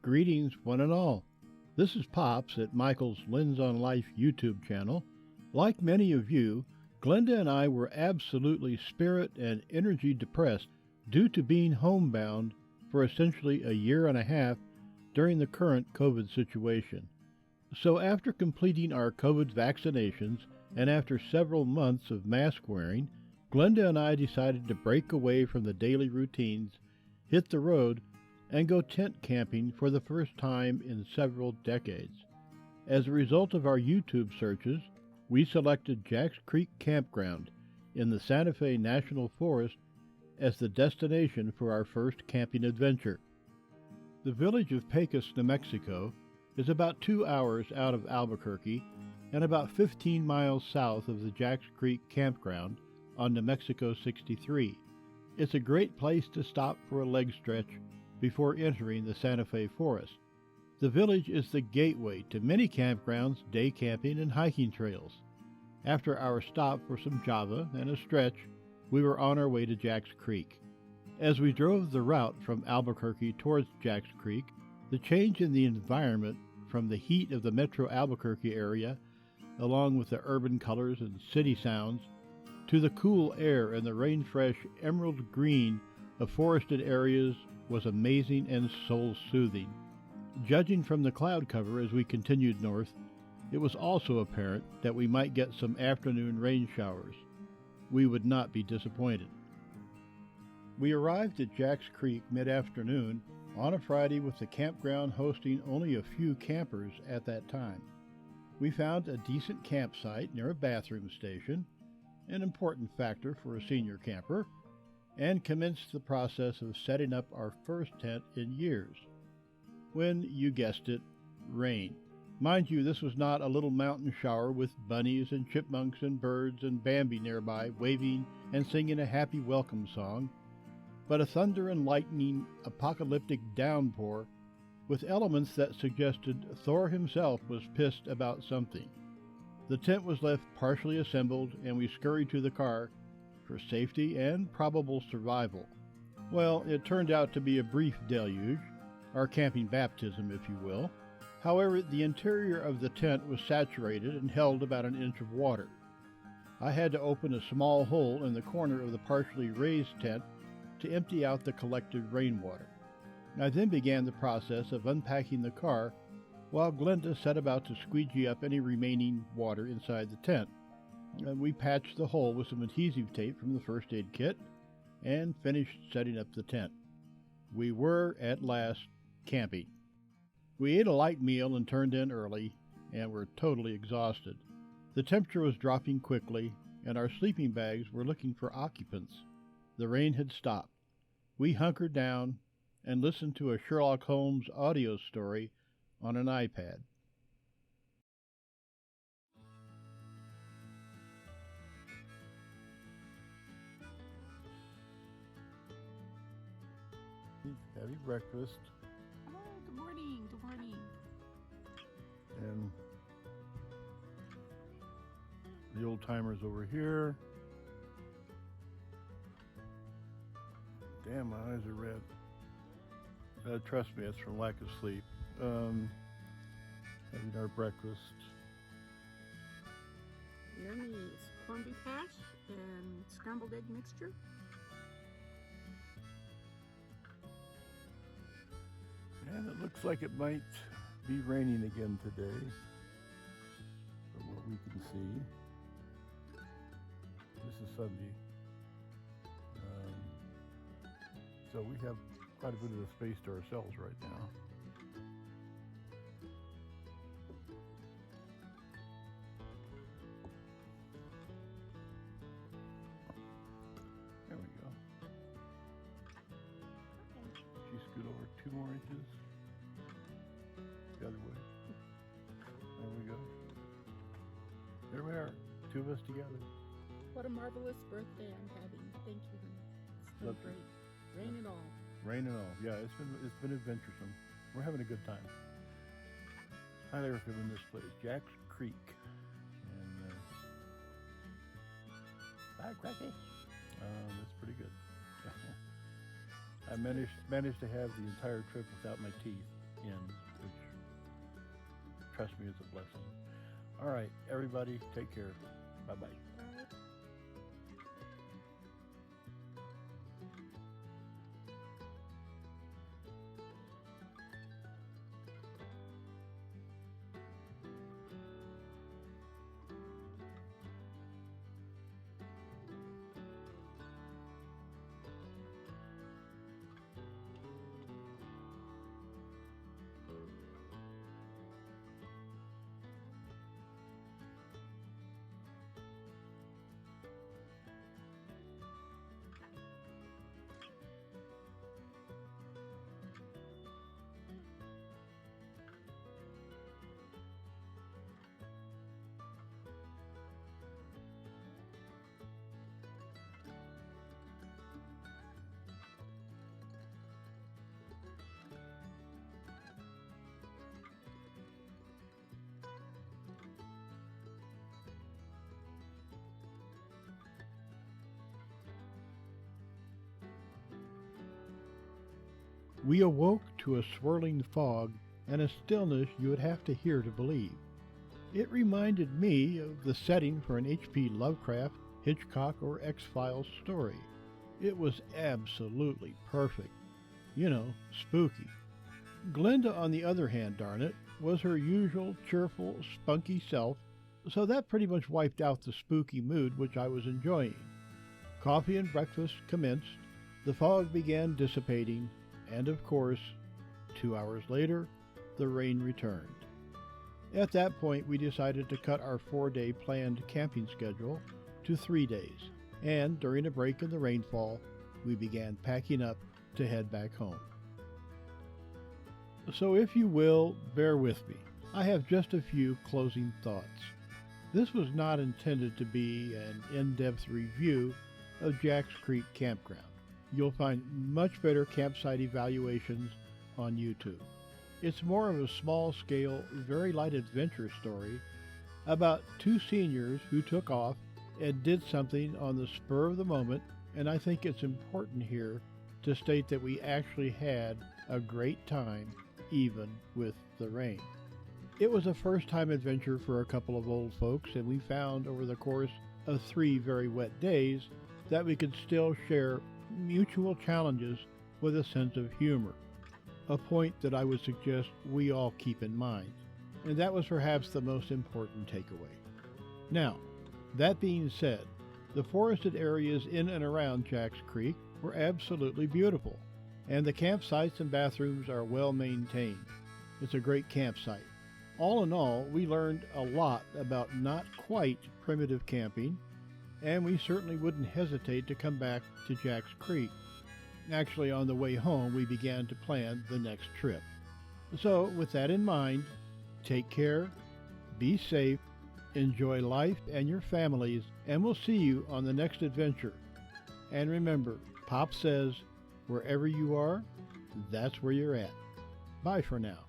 Greetings, one and all. This is Pops at Michael's Lens on Life YouTube channel. Like many of you, Glenda and I were absolutely spirit and energy depressed due to being homebound for essentially a year and a half during the current COVID situation. So after completing our COVID vaccinations and after several months of mask wearing, Glenda and I decided to break away from the daily routines, hit the road, and go tent camping for the first time in several decades. As a result of our YouTube searches, we selected Jack's Creek Campground in the Santa Fe National Forest as the destination for our first camping adventure. The village of Pecos, New Mexico, is about 2 hours out of Albuquerque and about 15 miles south of the Jack's Creek Campground on New Mexico 63. It's a great place to stop for a leg stretch before entering the Santa Fe Forest. The village is the gateway to many campgrounds, day camping, and hiking trails. After our stop for some Java and a stretch, we were on our way to Jack's Creek. As we drove the route from Albuquerque towards Jack's Creek, the change in the environment from the heat of the metro Albuquerque area, along with the urban colors and city sounds, to the cool air and the rain-fresh emerald green of forested areas was amazing and soul-soothing. Judging from the cloud cover as we continued north, it was also apparent that we might get some afternoon rain showers. We would not be disappointed. We arrived at Jack's Creek mid-afternoon on a Friday with the campground hosting only a few campers at that time. We found a decent campsite near a bathroom station, an important factor for a senior camper, and commenced the process of setting up our first tent in years. When, you guessed it, rain. Mind you, this was not a little mountain shower with bunnies and chipmunks and birds and Bambi nearby waving and singing a happy welcome song, but a thunder and lightning apocalyptic downpour with elements that suggested Thor himself was pissed about something. The tent was left partially assembled and we scurried to the car for safety and probable survival. Well, it turned out to be a brief deluge, our camping baptism, if you will. However, the interior of the tent was saturated and held about an inch of water. I had to open a small hole in the corner of the partially raised tent to empty out the collected rainwater. I then began the process of unpacking the car while Glenda set about to squeegee up any remaining water inside the tent. We patched the hole with some adhesive tape from the first aid kit and finished setting up the tent. We were, at last, camping. We ate a light meal and turned in early and were totally exhausted. The temperature was dropping quickly and our sleeping bags were looking for occupants. The rain had stopped. We hunkered down and listened to a Sherlock Holmes audio story on an iPad. Heavy breakfast. Oh, good morning. Good morning. And the old timers over here. Damn, my eyes are red. Trust me, it's from lack of sleep. Having our breakfast. Yummy. It's corned beef hash and scrambled egg mixture. And it looks like it might be raining again today, from what we can see. This is Sunday. So we have quite a bit of the space to ourselves right now. There we go. She scoot over 2 more inches. The other way. There we go. There we are. 2 of us together. What a marvelous birthday I'm having. Thank you, honey. It's been Lovely. great. Rain and all. Rain and all. Yeah, it's been adventuresome. We're having a good time. Highly recommend this place, Jack's Creek. And bye, Cracky. That's pretty good. I managed to have the entire trip without my teeth. ends, which, trust me, is a blessing. All right, everybody, take care. Bye-bye. We awoke to a swirling fog and a stillness you would have to hear to believe. It reminded me of the setting for an H.P. Lovecraft, Hitchcock, or X-Files story. It was absolutely perfect. You know, spooky. Glenda, on the other hand, darn it, was her usual cheerful, spunky self, so that pretty much wiped out the spooky mood which I was enjoying. Coffee and breakfast commenced, the fog began dissipating, and of course, 2 hours later, the rain returned. At that point, we decided to cut our 4-day planned camping schedule to 3 days, and during a break in the rainfall, we began packing up to head back home. So if you will, bear with me. I have just a few closing thoughts. This was not intended to be an in-depth review of Jack's Creek Campground. You'll find much better campsite evaluations on YouTube. It's more of a small-scale, very light adventure story about 2 seniors who took off and did something on the spur of the moment, and I think it's important here to state that we actually had a great time, even with the rain. It was a first-time adventure for a couple of old folks, and we found over the course of 3 very wet days that we could still share mutual challenges with a sense of humor, a point that I would suggest we all keep in mind, and that was perhaps the most important takeaway. Now, that being said, the forested areas in and around Jack's Creek were absolutely beautiful, and the campsites and bathrooms are well maintained. It's a great campsite. All in all, we learned a lot about not quite primitive camping, and we certainly wouldn't hesitate to come back to Jack's Creek. Actually, on the way home, we began to plan the next trip. So, with that in mind, take care, be safe, enjoy life and your families, and we'll see you on the next adventure. And remember, Pop says, wherever you are, that's where you're at. Bye for now.